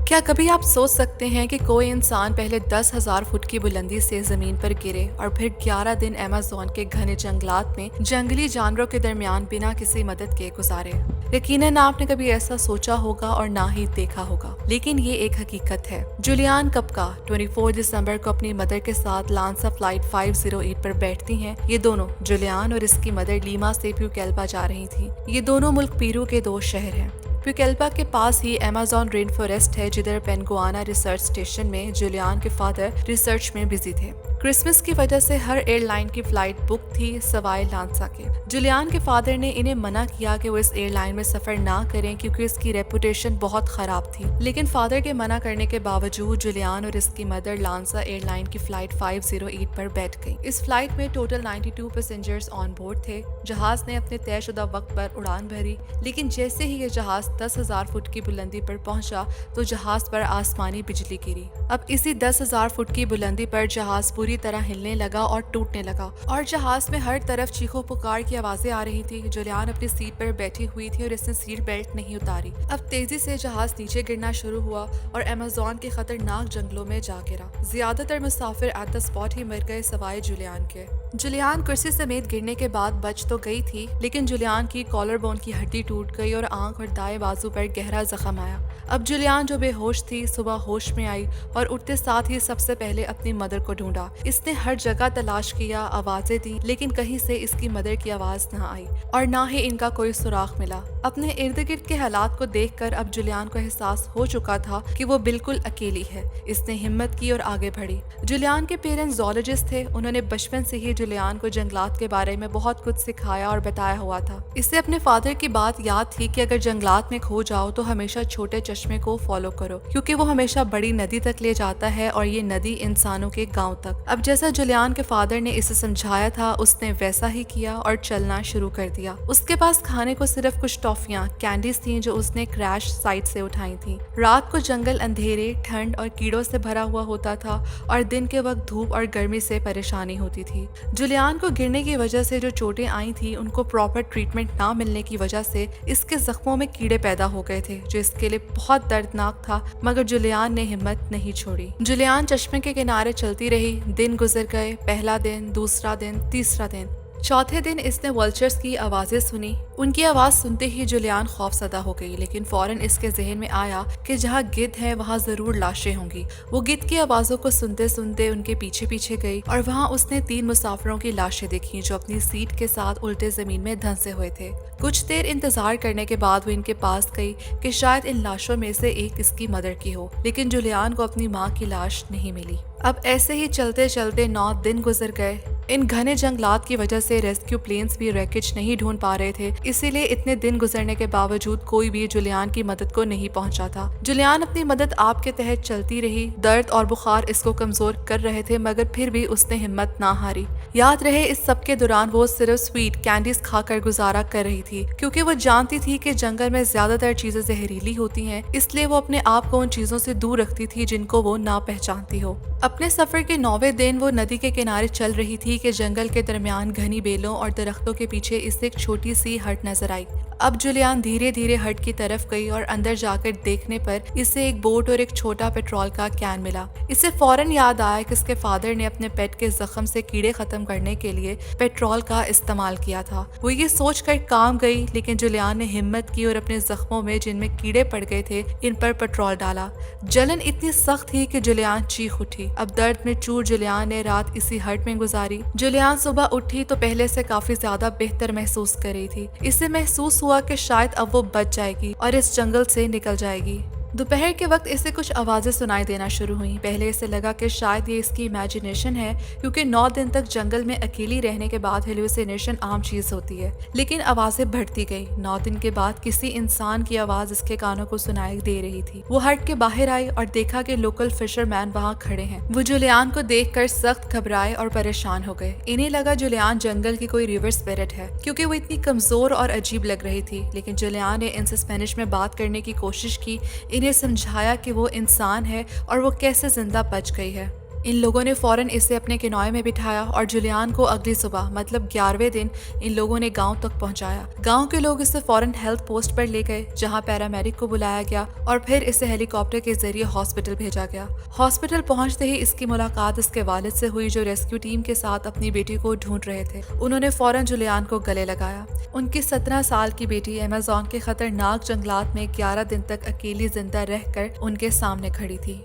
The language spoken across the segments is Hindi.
क्या कभी आप सोच सकते हैं कि कोई इंसान पहले 10,000 फुट की बुलंदी से जमीन पर गिरे और फिर 11 दिन अमेज़न के घने जंगलात में जंगली जानवरों के दरमियान बिना किसी मदद के गुजारे। यकीनन आपने कभी ऐसा सोचा होगा और ना ही देखा होगा, लेकिन ये एक हकीकत है। जुलियान कपका 24 दिसंबर को अपनी मदर के साथ लांसा फ्लाइट 508 पर बैठती हैं। ये दोनों, जुलियान और इसकी मदर लीमा से प्यूकेल्पा जा रही थी। ये दोनों मुल्क पेरू के दो शहर हैं। प्यूकेल्पा के पास ही अमेज़न रेन फॉरेस्ट है, जिधर पेनगुआना रिसर्च स्टेशन में जुलियान के फादर रिसर्च में बिजी थे। क्रिसमस की वजह से हर एयरलाइन की फ्लाइट बुक थी सवाए लांसा के। जुलियान के फादर ने इन्हें मना किया कि वो इस एयरलाइन में सफर ना करें क्योंकि इसकी रेपुटेशन बहुत खराब थी, लेकिन फादर के मना करने के बावजूद जुलियान और इसकी मदर लांसा एयरलाइन की फ्लाइट 508 पर बैठ गई। इस फ्लाइट में टोटल 92 पैसेंजर्स ऑन बोर्ड थे। जहाज ने अपने तयशुदा वक्त पर उड़ान भरी, लेकिन जैसे ही ये जहाज 10,000 फुट की बुलंदी पर पहुंचा तो जहाज पर आसमानी बिजली गिरी। अब इसी 10,000 फुट की बुलंदी पर जहाज पूरी तरह हिलने लगा और टूटने लगा और जहाज में हर तरफ चीखों पुकार की आवाजें आ रही थी। जुलियान अपनी सीट पर बैठी हुई थी और इसने सीट बेल्ट नहीं उतारी। अब तेजी से जहाज नीचे गिरना शुरू हुआ और अमेज़न के खतरनाक जंगलों में जा गिरा। ज्यादातर मुसाफिर एट द स्पॉट ही मर गए सिवाय जुलियान के। जुलियान कुर्सी समेत गिरने के बाद बच तो गई थी, लेकिन जुलियान की कॉलर बोन की हड्डी टूट गई और आंख और दाएं बाजू पर गहरा जख्म आया। अब जुलियान जो बेहोश थी सुबह होश में आई और उठते साथ ही सबसे पहले अपनी मदर को ढूंढा। इसने हर जगह तलाश किया, आवाजें दी, लेकिन कहीं से इसकी मदर की आवाज ना आई और ना ही इनका कोई सुराग मिला। अपने इर्द गिर्द के हालात को देखकर अब जुलियान को एहसास हो चुका था कि वो बिल्कुल अकेली है। इसने हिम्मत की और आगे बढ़ी। जुलियान के पेरेंट्स ज़ूलॉजिस्ट थे। उन्होंने बचपन से ही जुलियान को जंगलात के बारे में बहुत कुछ सिखाया और बताया हुआ था। इससे अपने फादर की बात याद थी कि अगर जंगलात में खो जाओ तो हमेशा छोटे चश्मे को फॉलो करो, क्योंकि वो हमेशा बड़ी नदी तक ले जाता है और ये नदी इंसानों के गांव तक। अब जैसा जुलियान के फादर ने इसे समझाया था, उसने वैसा ही किया और चलना शुरू कर दिया। उसके पास खाने को सिर्फ कुछ टॉफियां, कैंडीज थी जो उसने क्रैश साइट से उठाई थी। रात को जंगल अंधेरे, ठंड और कीड़ों से भरा हुआ होता था और दिन के वक्त धूप और गर्मी से परेशानी होती थी। जुलियान को गिरने की वजह से जो चोटें आई थी, उनको प्रॉपर ट्रीटमेंट ना मिलने की वजह से इसके जख्मों में कीड़े पैदा हो गए थे, जो इसके लिए बहुत दर्दनाक था। मगर जुलियान ने हिम्मत नहीं छोड़ी। जुलियान चश्मे के किनारे चलती रही। दिन गुजर गए। पहला दिन, दूसरा दिन, तीसरा दिन। चौथे दिन इसने वल्चर्स की आवाजें सुनी। उनकी आवाज सुनते ही जुलियान खौफसदा हो गई, लेकिन फौरन इसके जहन में आया कि जहाँ गिद्ध है वहाँ जरूर लाशें होंगी। वो गिद्ध की आवाजों को सुनते सुनते उनके पीछे पीछे गई और वहाँ उसने 3 मुसाफिरों की लाशें देखी जो अपनी सीट के साथ उल्टे जमीन में धंसे हुए थे। कुछ देर इंतजार करने के बाद वो इनके पास गई कि शायद इन लाशों में से एक इसकी मदर की हो, लेकिन जुलियान को अपनी माँ की लाश नहीं मिली। अब ऐसे ही चलते चलते 9 दिन गुजर गए। इन घने जंगलात की वजह से रेस्क्यू प्लेन्स भी रैकेज नहीं ढूंढ पा रहे थे, इसीलिए इतने दिन गुजरने के बावजूद कोई भी जुलियान की मदद को नहीं पहुंचा था। जुलियान अपनी मदद आप के तहत चलती रही। दर्द और बुखार इसको कमजोर कर रहे थे, मगर फिर भी उसने हिम्मत ना हारी। याद रहे, इस सब के दौरान वो सिर्फ स्वीट कैंडीज खाकर गुजारा कर रही थी, क्योंकि वो जानती थी कि जंगल में ज्यादातर चीजें जहरीली होती हैं। इसलिए वो अपने आप को उन चीजों से दूर रखती थी जिनको वो ना पहचानती हो। अपने सफर के 9वें दिन वो नदी के किनारे चल रही थी कि जंगल के दरमियान घनी बेलों और दरख्तों के पीछे इसे एक छोटी सी हट नजर आई। अब जुलियान धीरे धीरे हट की तरफ गई और अंदर जाकर देखने पर इसे एक बोट और एक छोटा पेट्रोल का कैन मिला। इसे फौरन याद आया कि इसके फादर ने अपने पेट के जख्म से कीड़े खत्म करने के लिए पेट्रोल का इस्तेमाल किया था। वो ये सोचकर काम गई, लेकिन जुलियान ने हिम्मत की और अपने जख्मों में जिनमें कीड़े पड़ गए थे इन पर पेट्रोल डाला। जलन इतनी सख्त थी कि जुलियान चीख उठी। अब दर्द में चूर जुलियान ने रात इसी हट में गुजारी। जुलियान सुबह उठी तो पहले से काफी ज्यादा बेहतर महसूस कर रही थी। इससे महसूस हुआ कि शायद अब वो बच जाएगी और इस जंगल से निकल जाएगी। दोपहर के वक्त इसे कुछ आवाजें सुनाई देना शुरू हुई। पहले इसे लगा कि शायद ये इसकी इमेजिनेशन है, क्योंकि 9 दिन तक जंगल में अकेली रहने के बाद हेलुसिनेशन आम चीज होती है। लेकिन आवाजें बढ़ती गई। 9 दिन के बाद किसी इंसान की आवाज इसके कानों को सुनाई दे रही थी। वो हट के बाहर आई और देखा कि लोकल फिशरमैन वहाँ खड़े हैं। वो जुलियान को देखकर सख्त घबराए और परेशान हो गए। इन्हें लगा जुलियान जंगल की कोई रिवर स्पिरिट है, क्योंकि वो इतनी कमजोर और अजीब लग रही थी। लेकिन जुलियान ने इनसे स्पेनिश में बात करने की कोशिश की, समझाया कि वो इंसान है और वो कैसे जिंदा बच गई है। इन लोगों ने फौरन इसे अपने किनॉय में बिठाया और जुलियान को अगली सुबह मतलब 11वें दिन इन लोगों ने गांव तक पहुंचाया। गांव के लोग इसे फौरन हेल्थ पोस्ट पर ले गए जहां पैरामेडिक को बुलाया गया और फिर इसे हेलीकॉप्टर के जरिए हॉस्पिटल भेजा गया। हॉस्पिटल पहुंचते ही इसकी मुलाकात इसके वालिद से हुई जो रेस्क्यू टीम के साथ अपनी बेटी को ढूंढ रहे थे। उन्होंने फौरन जुलियान को गले लगाया। उनकी 17 साल की बेटी अमेज़न के खतरनाक जंगलात में 11 दिन तक अकेली जिंदा रहकर उनके सामने खड़ी थी।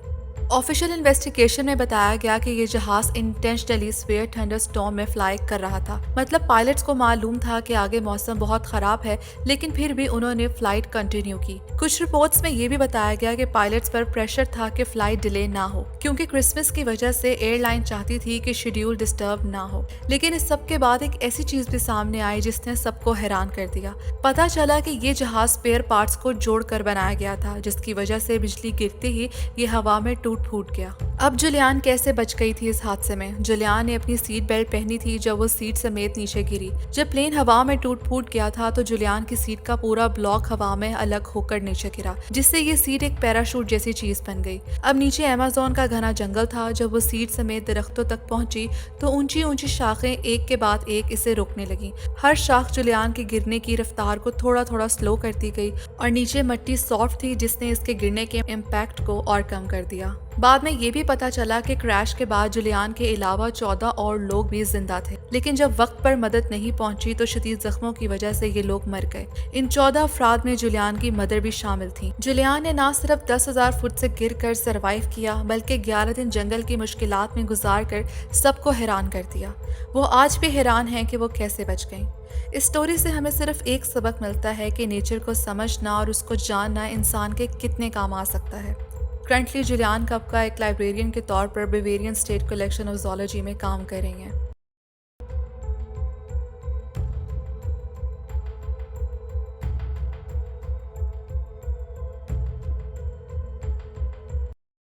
ऑफिशियल इन्वेस्टिगेशन में बताया गया कि ये जहाज इंटेंशनली स्फीयर थंडरस्टॉर्म में फ्लाई कर रहा था। मतलब पायलट्स को मालूम था कि आगे मौसम बहुत खराब है, लेकिन फिर भी उन्होंने फ्लाइट कंटिन्यू की। कुछ रिपोर्ट्स में ये भी बताया गया कि पायलट्स पर प्रेशर था कि फ्लाइट डिले ना हो, क्योंकि क्रिसमस की वजह से एयरलाइन चाहती थी कि शेड्यूल डिस्टर्ब ना हो। लेकिन इस सब के बाद एक ऐसी चीज भी सामने आई जिसने सबको हैरान कर दिया। पता चला कि ये जहाज स्पेयर पार्ट्स को जोड़कर बनाया गया था, जिसकी वजह से बिजली गिरते ही ये हवा में फूट गया। अब जुलियान कैसे बच गई थी इस हादसे में? जुलियान ने अपनी सीट बेल्ट पहनी थी जब वो सीट समेत नीचे गिरी। जब प्लेन हवा में टूट फूट गया था तो जुलियान की सीट का पूरा ब्लॉक हवा में अलग होकर नीचे गिरा, जिससे ये सीट एक पैराशूट जैसी चीज बन गई। अब नीचे अमेज़न का घना जंगल था। जब वो सीट समेत दरख्तों तक पहुंची तो ऊंची ऊंची शाखें एक के बाद एक इसे रोकने लगी। हर शाख जुलियान के गिरने की रफ्तार को थोड़ा थोड़ा स्लो करती गई और नीचे मिट्टी सॉफ्ट थी जिसने इसके गिरने के इम्पैक्ट को और कम कर दिया। बाद में ये भी पता चला कि क्रैश के बाद जुलियान के अलावा 14 और लोग भी जिंदा थे, लेकिन जब वक्त पर मदद नहीं पहुंची तो शदीद जख्मों की वजह से ये लोग मर गए। इन 14 अफराद में जुलियान की मदर भी शामिल थी। जुलियान ने न सिर्फ 10,000 फुट से गिरकर सरवाइव किया, बल्कि 11 दिन जंगल की मुश्किलात में गुजार कर सबको हैरान कर दिया। वो आज भी हैरान है कि वो कैसे बच गई। इस स्टोरी से हमें सिर्फ एक सबक मिलता है कि नेचर को समझना और उसको जानना इंसान के कितने काम आ सकता है। करंटली जुलियान कप्का एक लाइब्रेरियन के तौर पर Bavarian state collection of zoology में काम कर रही हैं।